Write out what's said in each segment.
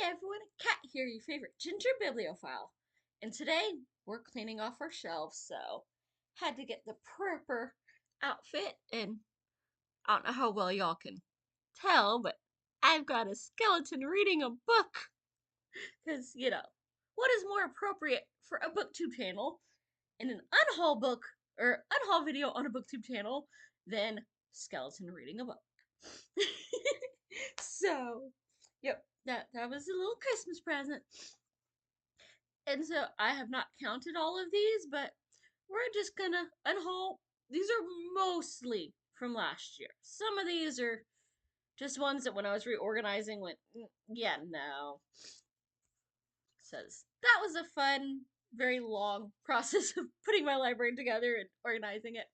Hey everyone, Kat here, your favorite ginger bibliophile. And today we're cleaning off our shelves, so had to get the proper outfit. And I don't know how well y'all can tell, but I've got a skeleton reading a book. Because, what is more appropriate for a booktube channel in an unhaul book or unhaul video on a booktube channel than skeleton reading a book? So, yep, that was a little Christmas present. And so I have not counted all of these, but we're just gonna unhaul. These are mostly from last year. Some of these are just ones that when I was reorganizing went, yeah, no. Says that was a fun, very long process of putting my library together and organizing it.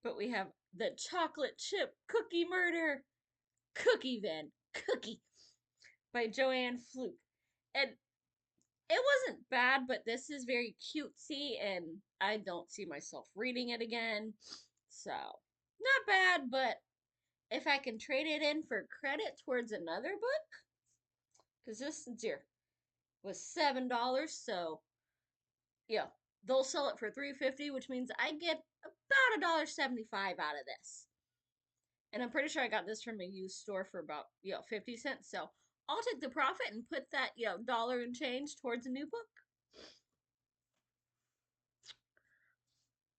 But we have the chocolate chip cookie murder, Cookie Van, Cookie by Joanne Fluke. And it wasn't bad, but this is very cutesy, and I don't see myself reading it again. So, not bad, but if I can trade it in for credit towards another book, because this here was $7, so yeah, they'll sell it for $3.50, which means I get about $1.75 out of this. And I'm pretty sure I got this from a used store for about 50 cents. So I'll take the profit and put that dollar and change towards a new book.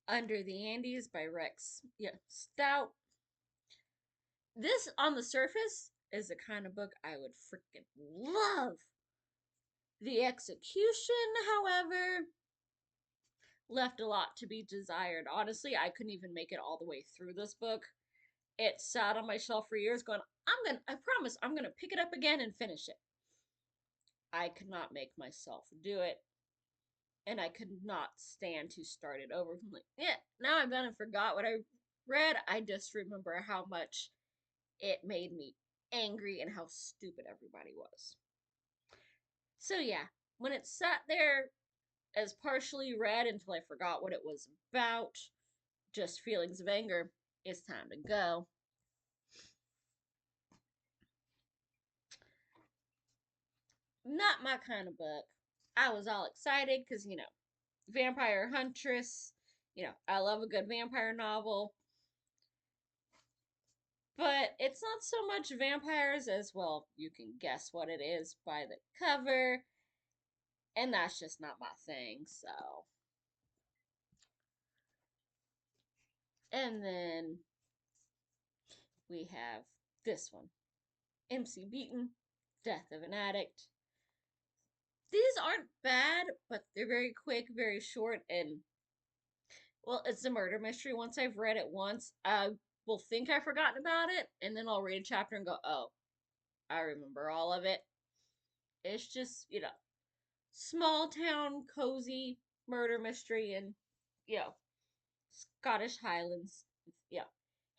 Under the Andes by Rex Stout. This, on the surface, is the kind of book I would freaking love. The execution, however, left a lot to be desired. Honestly, I couldn't even make it all the way through this book. It sat on my shelf for years going, I promise, I'm gonna pick it up again and finish it. I could not make myself do it. And I could not stand to start it over. I'm like, yeah, now I've done and forgot what I read. I just remember how much it made me angry and how stupid everybody was. So yeah, when it sat there as partially read until I forgot what it was about, just feelings of anger, it's time to go. Not my kind of book. I was all excited because, Vampire Huntress, I love a good vampire novel. But it's not so much vampires as, well, you can guess what it is by the cover. And that's just not my thing, so. And then we have this one, MC Beaton, Death of an Addict. These aren't bad, but they're very quick, very short, and, well, it's a murder mystery. Once I've read it once, I will think I've forgotten about it, and then I'll read a chapter and go, oh, I remember all of it. It's just, small town, cozy murder mystery in, Scottish Highlands. Yeah.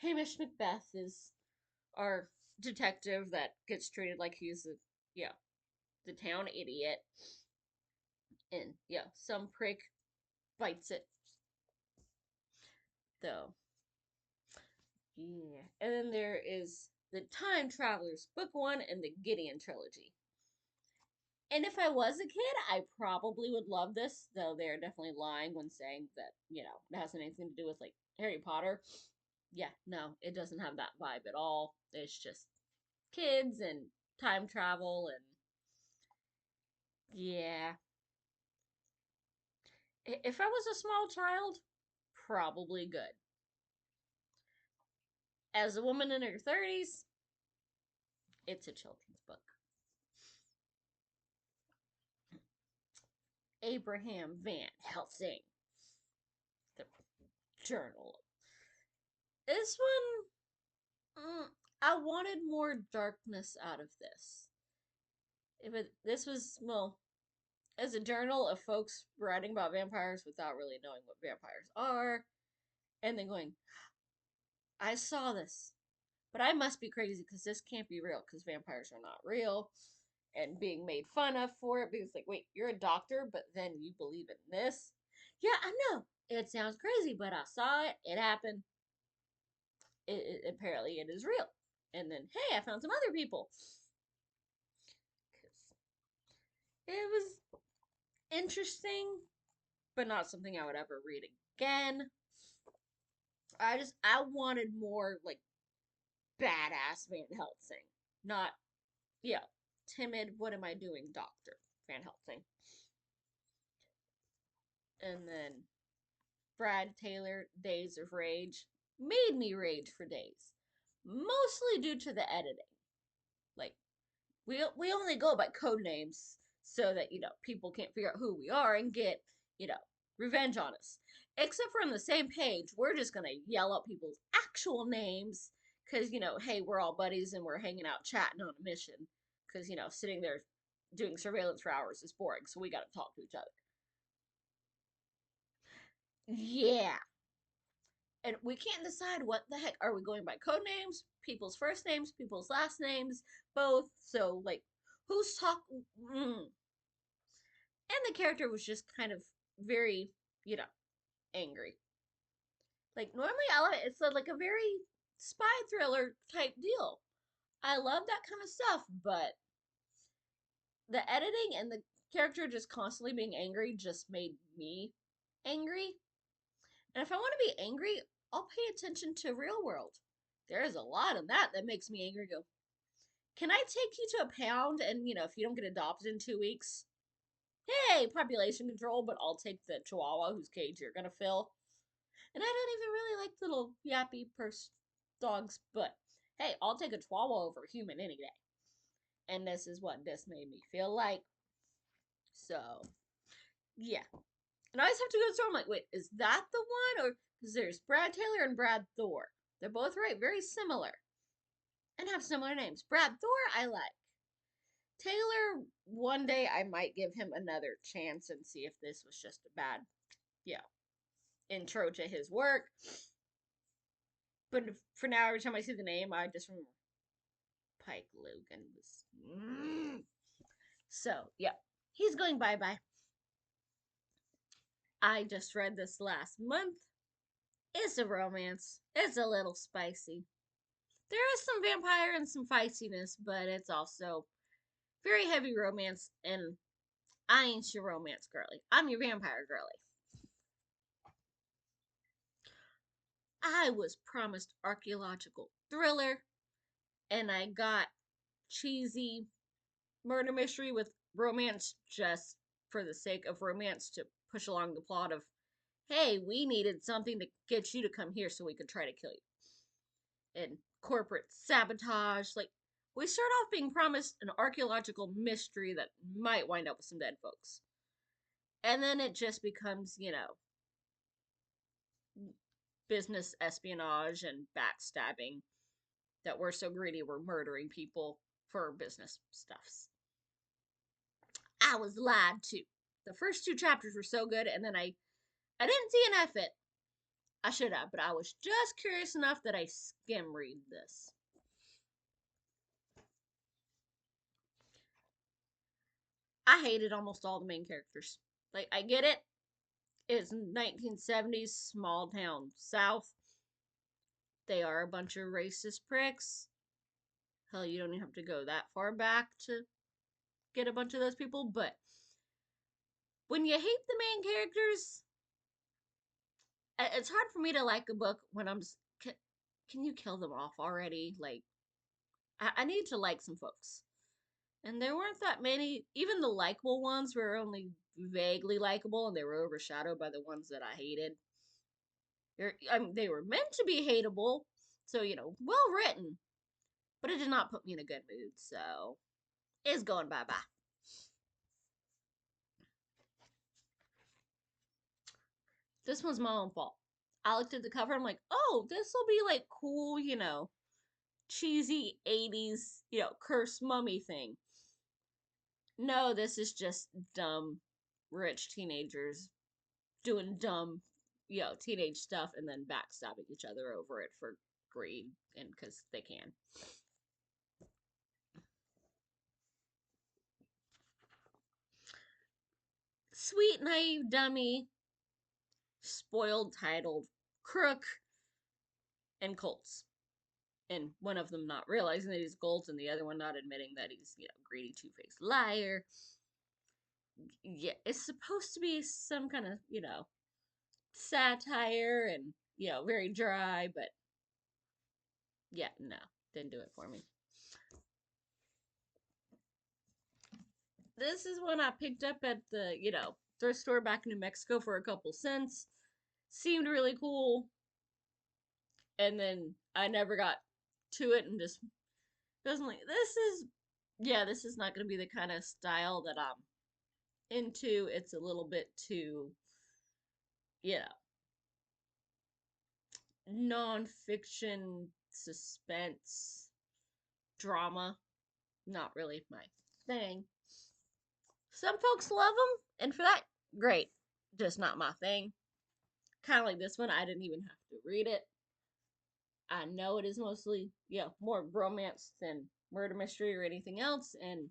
Hamish Macbeth is our detective that gets treated like he's the town idiot. And some prick bites it. Though. Yeah. And then there is the Time Travelers, Book 1 and the Gideon Trilogy. And if I was a kid, I probably would love this, though they're definitely lying when saying that, it hasn't anything to do with, like, Harry Potter. Yeah, no, it doesn't have that vibe at all. It's just kids and time travel and, yeah. If I was a small child, probably good. As a woman in her 30s, it's a children's book. Abraham Van Helsing, the journal. This one, I wanted more darkness out of this. This was, well, as a journal of folks writing about vampires without really knowing what vampires are, and then going, I saw this, but I must be crazy because this can't be real because vampires are not real, and being made fun of for it because, like, wait, you're a doctor, but then you believe in this? Yeah, I know. It sounds crazy, but I saw it. It happened. Apparently it is real. And then, hey, I found some other people. It was interesting, but not something I would ever read again. I wanted more like badass Van Helsing, not yeah, timid. What am I doing, Doctor Van Helsing? And then Brad Taylor, Days of Rage, made me rage for days, mostly due to the editing. Like we only go by code names so that people can't figure out who we are and get you know revenge on us. Except for on the same page, we're just gonna yell out people's actual names because hey, we're all buddies and we're hanging out chatting on a mission. Because sitting there doing surveillance for hours is boring, so we gotta talk to each other. Yeah, and we can't decide what the heck are we going by code names, people's first names, people's last names, both. So like, who's talking? And the character was just kind of very, you know, angry. Like normally, it's like a very spy thriller type deal. I love that kind of stuff, but the editing and the character just constantly being angry just made me angry. And if I want to be angry, I'll pay attention to real world. There is a lot of that that makes me angry. Go, can I take you to a pound and if you don't get adopted in 2 weeks, hey, population control, but I'll take the chihuahua whose cage you're gonna fill. And I don't even really like little yappy purse dogs, but hey, I'll take a chihuahua over a human any day. And this is what this made me feel like. So, yeah. And I always have to go to the store. I'm like, wait, is that the one? Or because there's Brad Taylor and Brad Thor. They're both very similar and have similar names. Brad Thor, I like. Taylor, one day I might give him another chance and see if this was just a bad, yeah, intro to his work. But for now, every time I see the name, I just remember Pike Logan was. So, yeah, he's going bye bye. I just read this last month. It's a romance. It's a little spicy. There is some vampire and some feistiness, but it's also very heavy romance, and I ain't your romance girly. I'm your vampire girly. I was promised archaeological thriller, and I got cheesy murder mystery with romance just for the sake of romance to push along the plot of, hey, we needed something to get you to come here so we could try to kill you. And corporate sabotage. Like, we start off being promised an archaeological mystery that might wind up with some dead folks. And then it just becomes, business espionage and backstabbing that we're so greedy we're murdering people for business stuffs. I was lied to. The first 2 chapters were so good, and then I didn't see an F it. I should have, but I was just curious enough that I skim read this. I hated almost all the main characters. Like, I get it. It's 1970s small town South. They are a bunch of racist pricks. Hell, you don't even have to go that far back to get a bunch of those people, but when you hate the main characters, it's hard for me to like a book when I'm just, can you kill them off already? Like, I need to like some folks. And there weren't that many, even the likable ones were only vaguely likable and they were overshadowed by the ones that I hated. They were meant to be hateable, so, well written, but it did not put me in a good mood, so it's going bye bye. This was my own fault. I looked at the cover, I'm like, oh, this will be like cool, cheesy 80s, curse mummy thing. No, this is just dumb, rich teenagers doing dumb, teenage stuff and then backstabbing each other over it for greed and because they can. Sweet, naive dummy, spoiled, titled, crook, and Colts. And one of them not realizing that he's Colts and the other one not admitting that he's, greedy, two-faced liar. yeah, it's supposed to be some kind of, satire and, very dry, but yeah, no, didn't do it for me. This is one I picked up at the, thrift store back in New Mexico for a couple cents. Seemed really cool. And then I never got to it and just wasn't like, this is not going to be the kind of style that I'm into. It's a little bit too, you know, nonfiction, suspense, drama. Not really my thing. Some folks love them, and for that, great. Just not my thing. Kind of like this one, I didn't even have to read it. I know it is mostly, more romance than murder mystery or anything else, and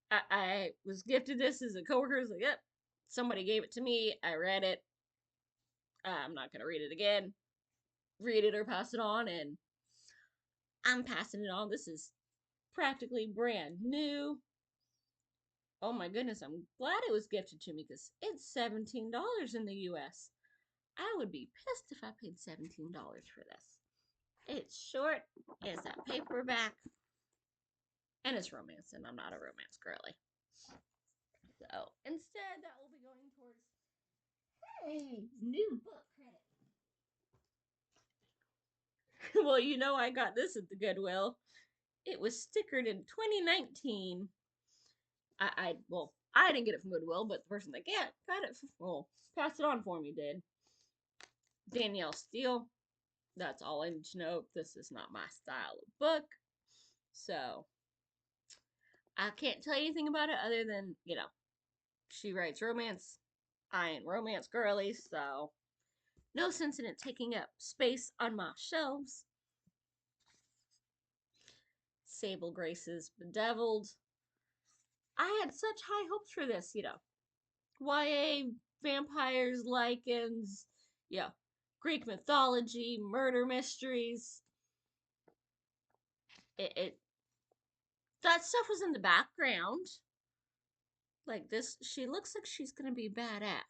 I was gifted this as a coworker. Was like, yep, somebody gave it to me. I read it. I'm not gonna read it again. Read it or pass it on, and I'm passing it on. This is practically brand new. Oh my goodness, I'm glad it was gifted to me because it's $17 in the US. I would be pissed if I paid $17 for this. It's short, it's a paperback, and it's romance, and I'm not a romance girly. So instead, that will be going towards, hey, new book credit. Well, I got this at the Goodwill. It was stickered in 2019. I didn't get it from Goodwill, but the person that got it, passed it on for me did. Danielle Steele. That's all I need to know. This is not my style of book. So I can't tell you anything about it other than, she writes romance. I ain't romance girly, so no sense in it taking up space on my shelves. Sable Grace's Bedeviled. I had such high hopes for this, YA, vampires, lichens, Greek mythology, murder mysteries. It that stuff was in the background. Like this, she looks like she's gonna be badass.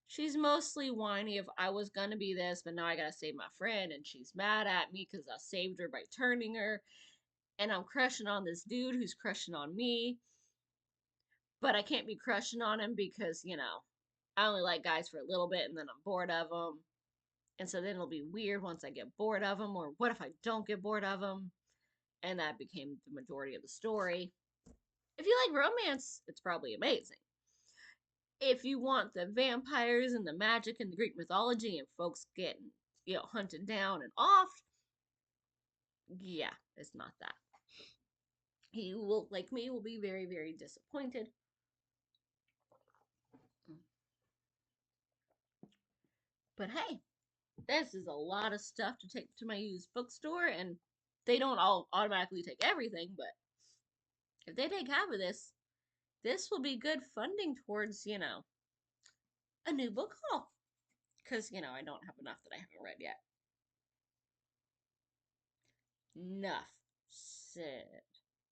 She's mostly whiny if I was gonna be this, but now I gotta save my friend, and she's mad at me because I saved her by turning her, and I'm crushing on this dude who's crushing on me, but I can't be crushing on him because, I only like guys for a little bit and then I'm bored of them. And so then it'll be weird once I get bored of them, or what if I don't get bored of them? And that became the majority of the story. If you like romance, it's probably amazing. If you want the vampires and the magic and the Greek mythology and folks getting, hunted down and off, yeah, it's not that. You will, like me, will be very, very disappointed. But hey, this is a lot of stuff to take to my used bookstore, and they don't all automatically take everything, but if they take half of this will be good funding towards, a new book haul. Because, I don't have enough that I haven't read yet. Enough said.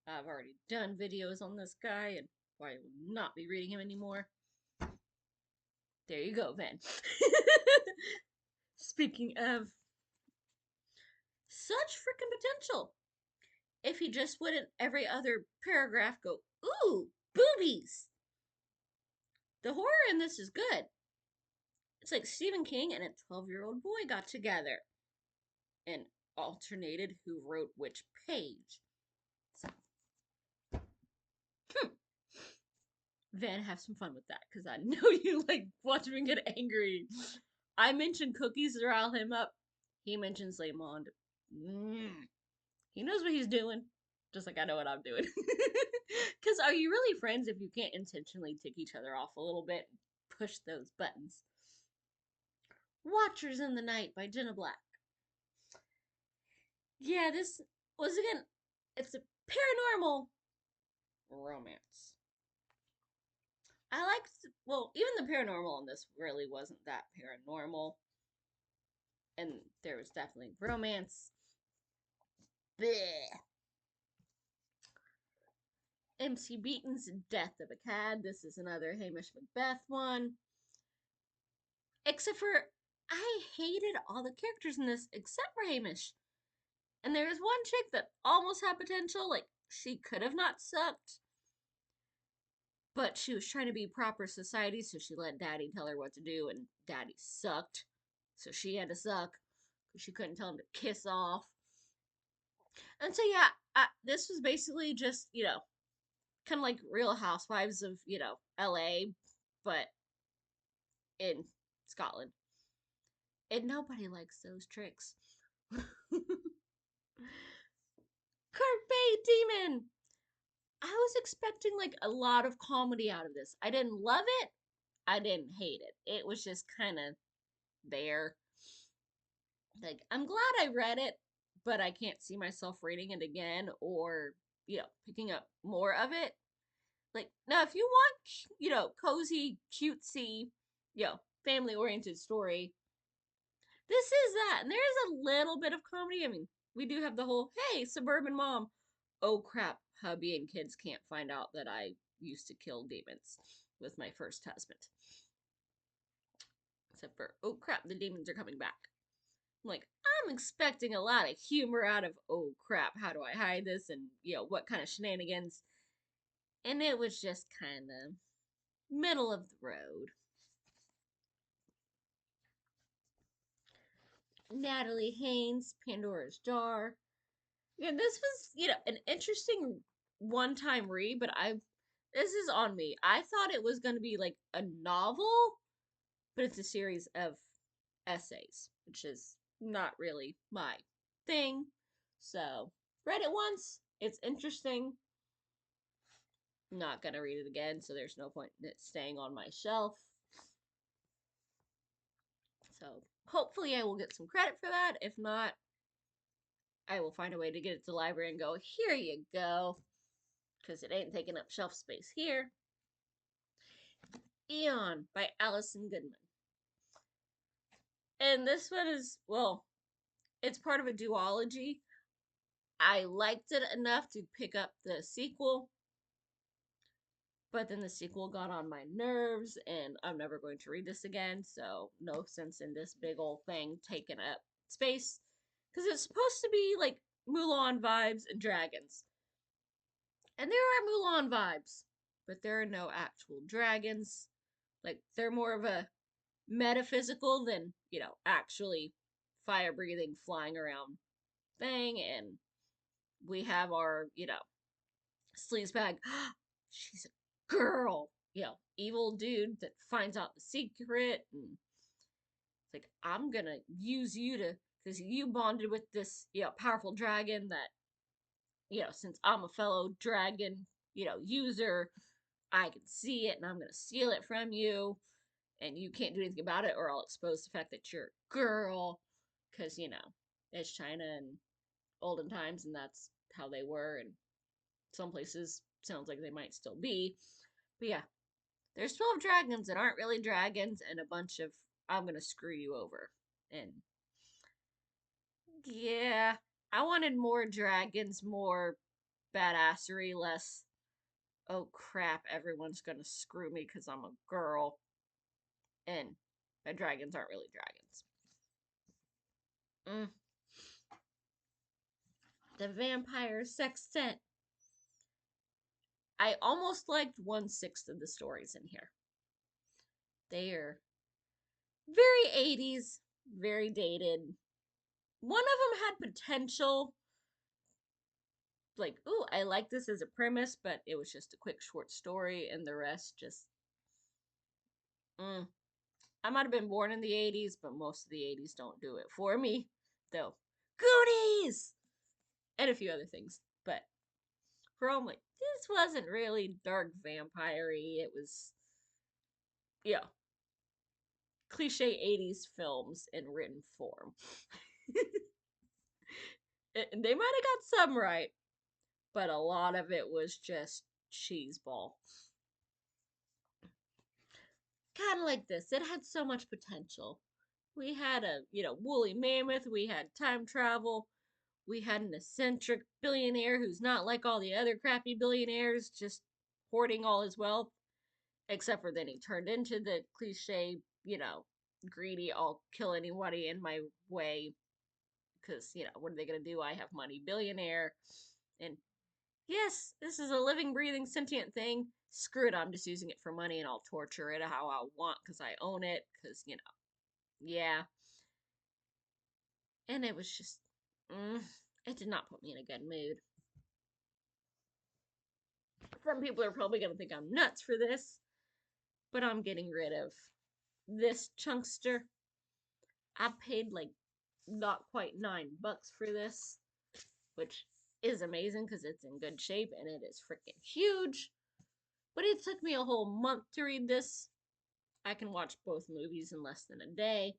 I've already done videos on this guy, and I will not be reading him anymore. There you go, Ven. Speaking of such freaking potential. If he just wouldn't every other paragraph go, ooh, boobies. The horror in this is good. It's like Stephen King and a 12-year-old boy got together and alternated who wrote which page. So, Van, have some fun with that because I know you like watching me get angry. I mentioned cookies to rile him up. He mentions Lemond. He knows what he's doing, just like I know what I'm doing. Because are you really friends if you can't intentionally tick each other off a little bit and push those buttons? Watchers in the Night by Jenna Black. Yeah, this was again, it's a paranormal romance. I liked, well, even the paranormal in this really wasn't that paranormal. And there was definitely romance. Bleh. MC Beaton's Death of a Cad. This is another Hamish Macbeth one. Except for, I hated all the characters in this except for Hamish. And there was one chick that almost had potential. Like, she could have not sucked, but she was trying to be proper society, so she let Daddy tell her what to do, and Daddy sucked. So she had to suck because she couldn't tell him to kiss off. And so, yeah, this was basically just, kind of like Real Housewives of, LA, but in Scotland. And nobody likes those tricks. Kurt Bay Demon! I was expecting like a lot of comedy out of this. I didn't love it. I didn't hate it. It was just kind of there. Like, I'm glad I read it, but I can't see myself reading it again or, picking up more of it. Like, now, if you want, cozy, cutesy, family oriented story, this is that. And there is a little bit of comedy. I mean, we do have the whole, hey, suburban mom. Oh crap, hubby and kids can't find out that I used to kill demons with my first husband. Except for, oh crap, the demons are coming back. I'm like, I'm expecting a lot of humor out of, oh crap, how do I hide this? And, what kind of shenanigans? And it was just kind of middle of the road. Natalie Haynes, Pandora's Jar. Yeah, this was, an interesting one-time read, but this is on me. I thought it was going to be like a novel, but it's a series of essays, which is not really my thing. So, read it once. It's interesting. Not going to read it again, so there's no point in it staying on my shelf. So, hopefully I will get some credit for that. If not, I will find a way to get it to the library and go, here you go. Because it ain't taking up shelf space here. Eon by Allison Goodman. And this one is, well, it's part of a duology. I liked it enough to pick up the sequel, but then the sequel got on my nerves, and I'm never going to read this again, so no sense in this big old thing taking up space. Because it's supposed to be like Mulan vibes and dragons. And there are Mulan vibes, but there are no actual dragons. Like, they're more of a metaphysical than, actually fire breathing, flying around thing. And we have our, sleazebag. She's a girl, evil dude that finds out the secret. And it's like, I'm gonna use you because you bonded with this, powerful dragon that, since I'm a fellow dragon, user, I can see it and I'm gonna steal it from you. And you can't do anything about it, or I'll expose the fact that you're a girl. Because, it's China and olden times, and that's how they were. And some places sounds like they might still be. But yeah, there's 12 dragons that aren't really dragons, and a bunch of I'm gonna screw you over. And yeah, I wanted more dragons, more badassery, less, oh crap, everyone's gonna screw me because I'm a girl. And the dragons aren't really dragons. Mm. The Vampire Sextet. I almost liked 1/6 of the stories in here. They are very 80s, very dated. One of them had potential. Like, ooh, I like this as a premise, but it was just a quick short story, and the rest just. I might have been born in the 80s, but most of the 80s don't do it for me. Though, Goonies! And a few other things. But for all, like, this wasn't really dark vampire-y. It was, yeah, cliche 80s films in written form. They might have got some right, but a lot of it was just cheeseball. Kind of like this. It had so much potential. We had a, woolly mammoth, we had time travel, We had an eccentric billionaire who's not like all the other crappy billionaires, just hoarding all his wealth, except for then he turned into the cliche, greedy, I'll kill anybody in my way because, what are they going to do? I have money, billionaire. And yes, this is a living, breathing, sentient thing. Screw it, I'm just using it for money and I'll torture it how I want because I own it, because, yeah. And it was just, it did not put me in a good mood. Some people are probably going to think I'm nuts for this, but I'm getting rid of this chunkster. I paid like not quite $9 for this, which is amazing because it's in good shape and it is freaking huge. But it took me a whole month to read this. I can watch both movies in less than a day.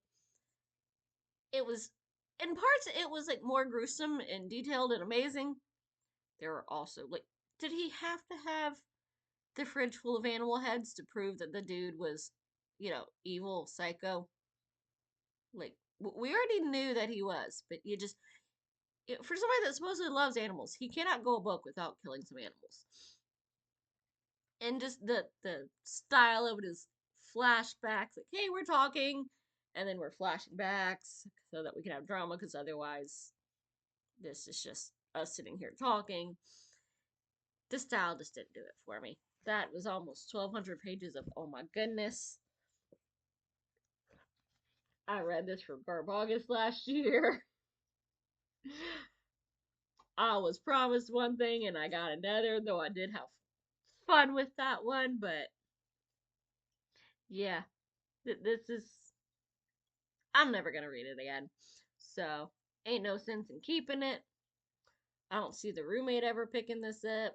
It was, in parts, it was like more gruesome and detailed and amazing. There were also like, did he have to have the fridge full of animal heads to prove that the dude was, evil, psycho? Like, we already knew that he was, but you just, for somebody that supposedly loves animals, he cannot go a book without killing some animals. And just the style of it is flashbacks, like, hey, we're talking, and then we're flashing backs so that we can have drama, because otherwise, this is just us sitting here talking. The style just didn't do it for me. That was almost 1,200 pages of, oh my goodness. I read this for Barb August last year. I was promised one thing and I got another, though I did have fun with that one, but yeah, this is. I'm never gonna read it again. So, ain't no sense in keeping it. I don't see the roommate ever picking this up.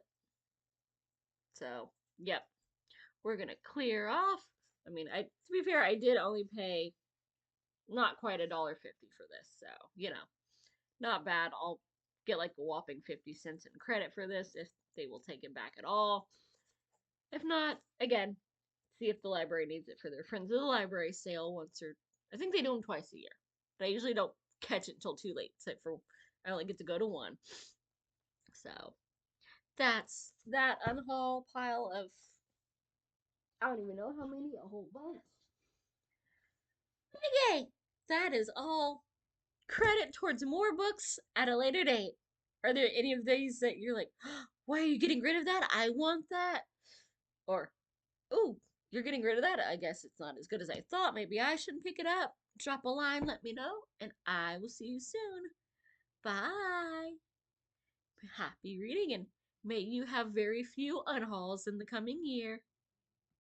So, yep, we're gonna clear off. I mean, to be fair, I did only pay not quite $1.50 for this, so not bad. I'll get like a whopping 50 cents in credit for this if they will take it back at all. If not, again, see if the library needs it for their Friends of the Library sale once or I think they do them twice a year. But I usually don't catch it until too late, except for I only get to go to one. So that's that unhaul pile of I don't even know how many, a whole bunch. Yay! That is all credit towards more books at a later date. Are there any of these that you're like, why are you getting rid of that? I want that. Or, ooh, you're getting rid of that. I guess it's not as good as I thought. Maybe I shouldn't pick it up. Drop a line, let me know, and I will see you soon. Bye. Happy reading, and may you have very few unhauls in the coming year.